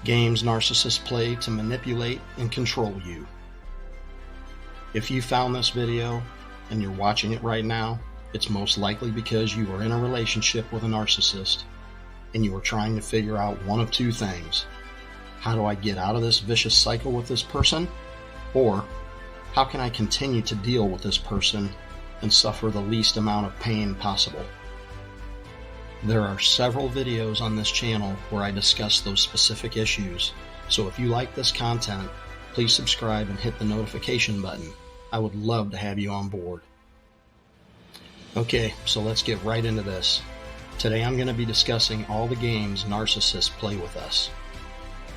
Games narcissists play to manipulate and control you. If you found this video and you're watching it right now, it's most likely because you are in a relationship with a narcissist and you are trying to figure out one of two things. How do I get out of this vicious cycle with this person? Or how can I continue to deal with this person and suffer the least amount of pain possible? There are several videos on this channel where I discuss those specific issues, so if you like this content, please subscribe and hit the notification button. I would love to have you on board. Okay, so let's get right into this. Today I'm going to be discussing all the games narcissists play with us.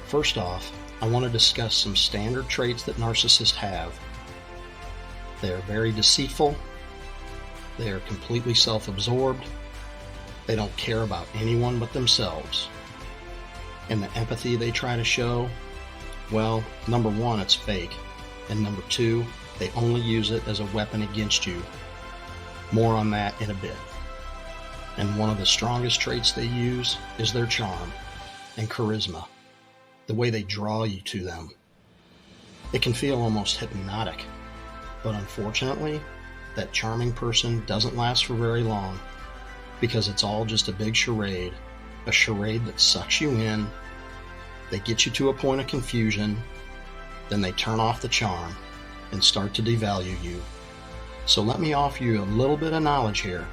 First off, I want to discuss some standard traits that narcissists have. They are very deceitful. They are completely self-absorbed. They don't care about anyone but themselves. And the empathy they try to show, well, number one, it's fake. And number two, they only use it as a weapon against you. More on that in a bit. And one of the strongest traits they use is their charm and charisma, the way they draw you to them. It can feel almost hypnotic, but unfortunately, that charming person doesn't last for very long because it's all just a big charade, a charade that sucks you in. They get you to a point of confusion, then they turn off the charm and start to devalue you. So let me offer you a little bit of knowledge here.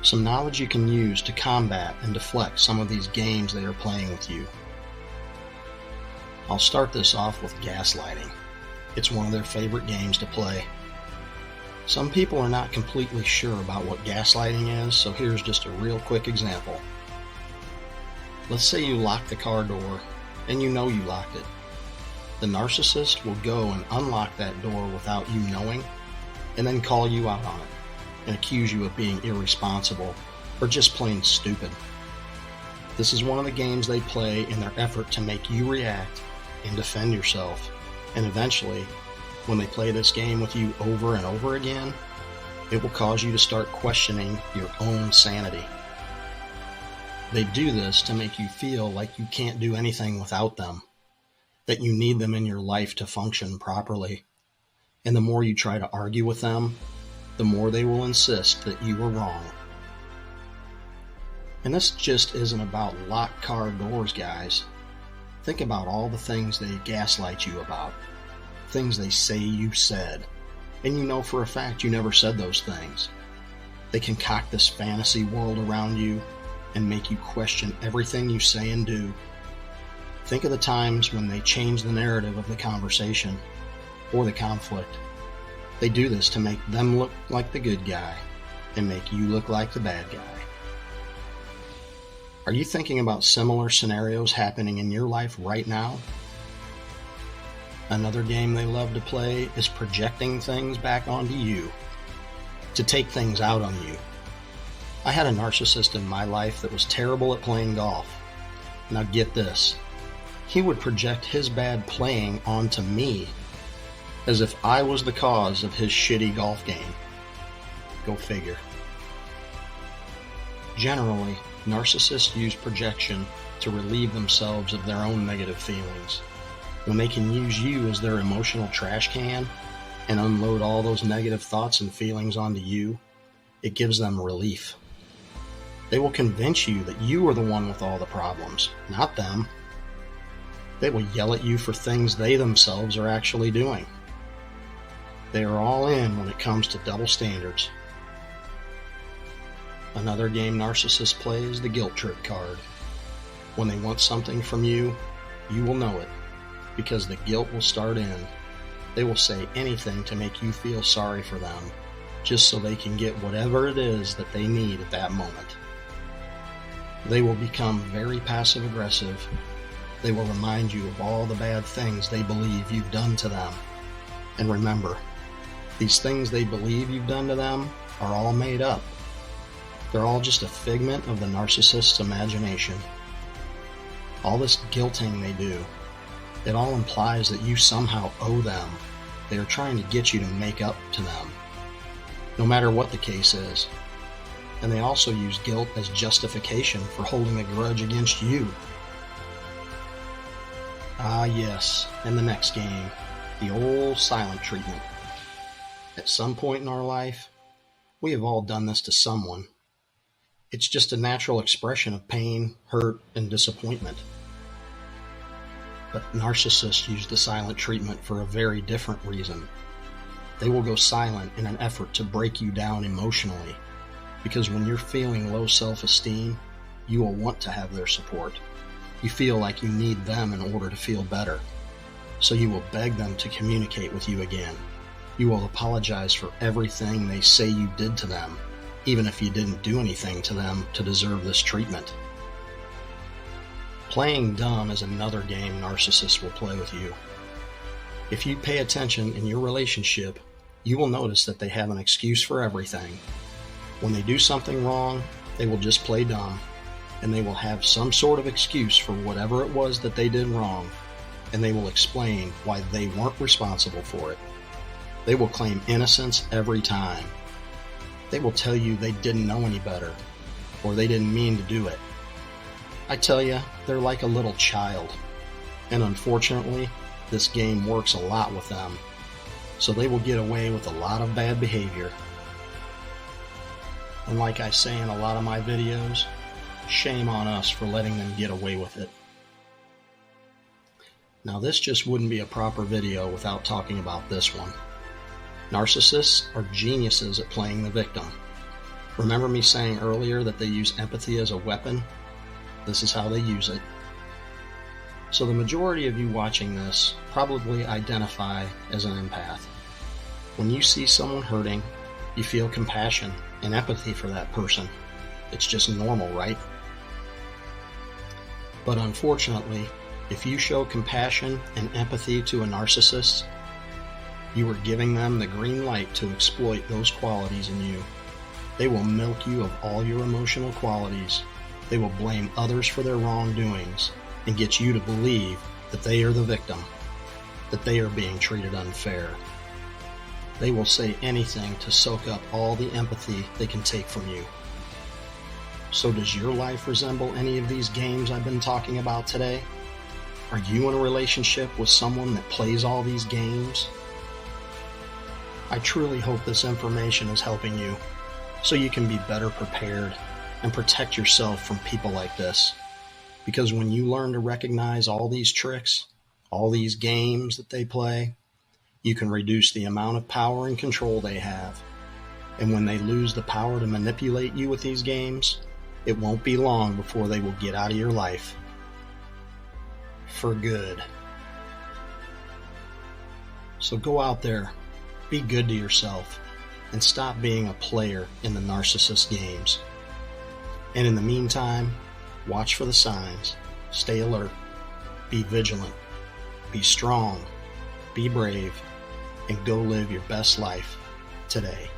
Some knowledge you can use to combat and deflect some of these games they are playing with you. I'll start this off with gaslighting. It's one of their favorite games to play. Some people are not completely sure about what gaslighting is, so here's just a real quick example. Let's say you lock the car door and you know you locked it. The narcissist will go and unlock that door without you knowing and then call you out on it and accuse you of being irresponsible or just plain stupid. This is one of the games they play in their effort to make you react and defend yourself. And eventually, when they play this game with you over and over again, it will cause you to start questioning your own sanity. They do this to make you feel like you can't do anything without them, that you need them in your life to function properly. And the more you try to argue with them, the more they will insist that you were wrong. And this just isn't about locked car doors, guys. Think about all the things they gaslight you about. Things they say you said, and you know for a fact you never said those things. They concoct this fantasy world around you and make you question everything you say and do. Think of the times when they change the narrative of the conversation or the conflict. They do this to make them look like the good guy and make you look like the bad guy. Are you thinking about similar scenarios happening in your life right now? Another game they love to play is projecting things back onto you, to take things out on you. I had a narcissist in my life that was terrible at playing golf. Now get this, he would project his bad playing onto me as if I was the cause of his shitty golf game. Go figure. Generally, narcissists use projection to relieve themselves of their own negative feelings. When they can use you as their emotional trash can and unload all those negative thoughts and feelings onto you, it gives them relief. They will convince you that you are the one with all the problems, not them. They will yell at you for things they themselves are actually doing. They are all in when it comes to double standards. Another game narcissists play is the guilt trip card. When they want something from you, you will know it, because the guilt will start in. They will say anything to make you feel sorry for them, just so they can get whatever it is that they need at that moment. They will become very passive-aggressive. They will remind you of all the bad things they believe you've done to them. And remember, these things they believe you've done to them are all made up. They're all just a figment of the narcissist's imagination. All this guilting they do, it all implies that you somehow owe them. They are trying to get you to make up to them, no matter what the case is. And they also use guilt as justification for holding a grudge against you. Ah, yes, and the next game, the old silent treatment. At some point in our life, we have all done this to someone. It's just a natural expression of pain, hurt, and disappointment. But narcissists use the silent treatment for a very different reason. They will go silent in an effort to break you down emotionally, because when you're feeling low self-esteem, you will want to have their support. You feel like you need them in order to feel better. So you will beg them to communicate with you again. You will apologize for everything they say you did to them, even if you didn't do anything to them to deserve this treatment. Playing dumb is another game narcissists will play with you. If you pay attention in your relationship, you will notice that they have an excuse for everything. When they do something wrong, they will just play dumb, and they will have some sort of excuse for whatever it was that they did wrong, and they will explain why they weren't responsible for it. They will claim innocence every time. They will tell you they didn't know any better, or they didn't mean to do it. I tell you, they're like a little child, and unfortunately, this game works a lot with them, so they will get away with a lot of bad behavior. And like I say in a lot of my videos, shame on us for letting them get away with it. Now this just wouldn't be a proper video without talking about this one. Narcissists are geniuses at playing the victim. Remember me saying earlier that they use empathy as a weapon? This is how they use it. So the majority of you watching this probably identify as an empath. When you see someone hurting, you feel compassion and empathy for that person. It's just normal, right? But unfortunately, if you show compassion and empathy to a narcissist, you are giving them the green light to exploit those qualities in you. They will milk you of all your emotional qualities. They will blame others for their wrongdoings and get you to believe that they are the victim, that they are being treated unfair. They will say anything to soak up all the empathy they can take from you. So does your life resemble any of these games I've been talking about today? Are you in a relationship with someone that plays all these games? I truly hope this information is helping you so you can be better prepared and protect yourself from people like this. Because when you learn to recognize all these tricks, all these games that they play, you can reduce the amount of power and control they have. And when they lose the power to manipulate you with these games, it won't be long before they will get out of your life. For good. So go out there, be good to yourself, and stop being a player in the narcissist games. And in the meantime, watch for the signs, stay alert, be vigilant, be strong, be brave, and go live your best life today.